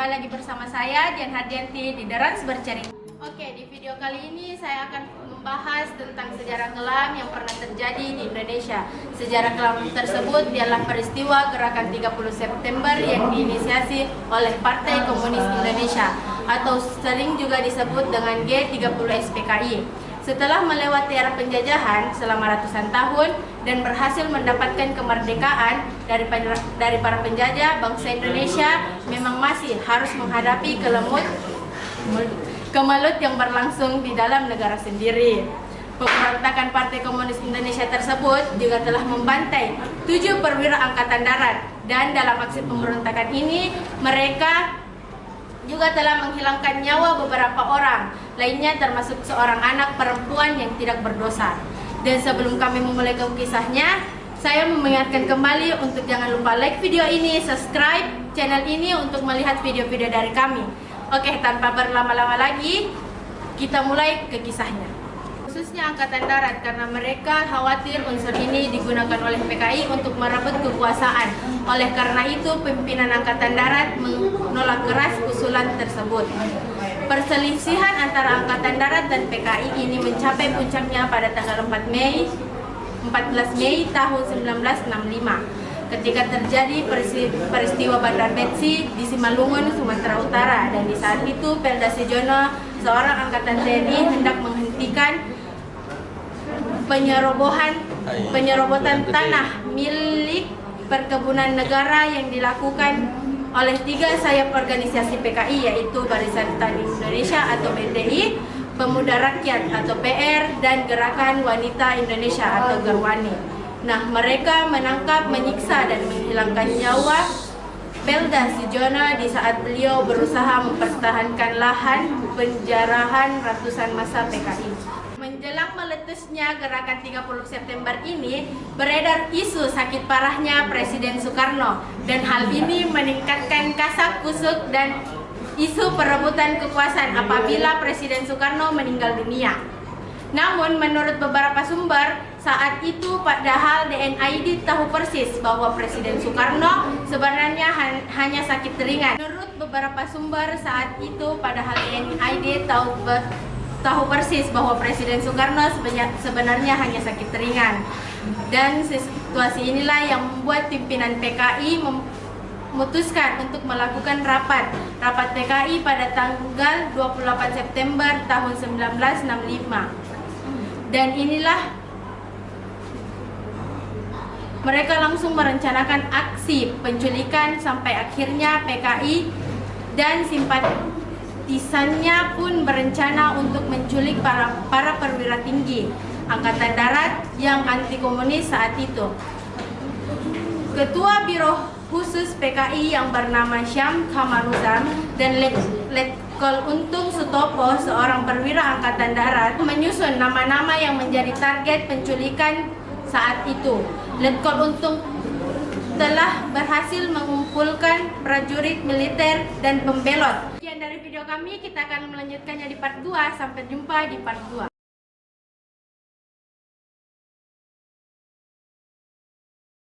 kembali lagi bersama saya Dian Hardianti di Derans Bercerita. Oke, di video kali ini saya akan membahas tentang sejarah kelam yang pernah terjadi di Indonesia. Sejarah kelam tersebut ialah peristiwa gerakan 30 September yang diinisiasi oleh Partai Komunis Indonesia atau sering juga disebut dengan G30 SPKI. Setelah melewati era penjajahan selama ratusan tahun dan berhasil mendapatkan kemerdekaan dari para penjajah, bangsa Indonesia memang masih harus menghadapi kemelut yang berlangsung di dalam negara sendiri. Pemberontakan Partai Komunis Indonesia tersebut juga telah membantai 7 perwira angkatan darat, dan dalam aksi pemberontakan ini mereka juga telah menghilangkan nyawa beberapa orang lainnya, termasuk seorang anak perempuan yang tidak berdosa. Dan sebelum kami memulai ke kisahnya, saya mengingatkan kembali untuk jangan lupa like video ini, subscribe channel ini untuk melihat video-video dari kami. Oke, tanpa berlama-lama lagi, kita mulai ke kisahnya. Khususnya Angkatan Darat, karena mereka khawatir unsur ini digunakan oleh PKI untuk merebut kekuasaan. Oleh karena itu, pimpinan Angkatan Darat menolak keras usulan tersebut. Perselisihan antara Angkatan Darat dan PKI ini mencapai puncaknya pada tanggal 14 Mei tahun 1965. Ketika terjadi peristiwa Bandar Betsi di Simalungun, Sumatera Utara, dan di saat itu Pelda Sejono, seorang angkatan TNI, hendak menghentikan penyerobotan tanah milik perkebunan negara yang dilakukan oleh 3 sayap organisasi PKI, yaitu Barisan Tani Indonesia atau BTI, Pemuda Rakyat atau PR, dan Gerakan Wanita Indonesia atau Gerwani. Nah, mereka menangkap, menyiksa, dan menghilangkan nyawa Pelda Sejono di saat beliau berusaha mempertahankan lahan penjarahan ratusan massa PKI. Menjelang meletusnya gerakan 30 September ini, beredar isu sakit parahnya Presiden Soekarno, dan hal ini meningkatkan kasak-kusuk dan isu perebutan kekuasaan apabila Presiden Soekarno meninggal dunia. Namun menurut beberapa sumber saat itu, padahal DNID tahu persis bahwa Presiden Soekarno sebenarnya hanya sakit ringan. Menurut beberapa sumber saat itu, padahal DNID tahu persis bahwa Presiden Soekarno sebenarnya hanya sakit ringan. Dan situasi inilah yang membuat pimpinan PKI memutuskan untuk melakukan rapat PKI pada tanggal 28 September tahun 1965. Dan inilah mereka langsung merencanakan aksi penculikan sampai akhirnya PKI dan simpatisannya pun berencana untuk menculik para perwira tinggi Angkatan Darat yang anti komunis saat itu. Ketua Biro Khusus PKI yang bernama Syam Kamaruzam dan Letkol Untung Sutopo, seorang perwira Angkatan Darat, menyusun nama-nama yang menjadi target penculikan saat itu. Letkol Untung telah berhasil mengumpulkan prajurit militer dan pembelot. Sekian dari video kami, kita akan melanjutkannya di part 2. Sampai jumpa di part 2.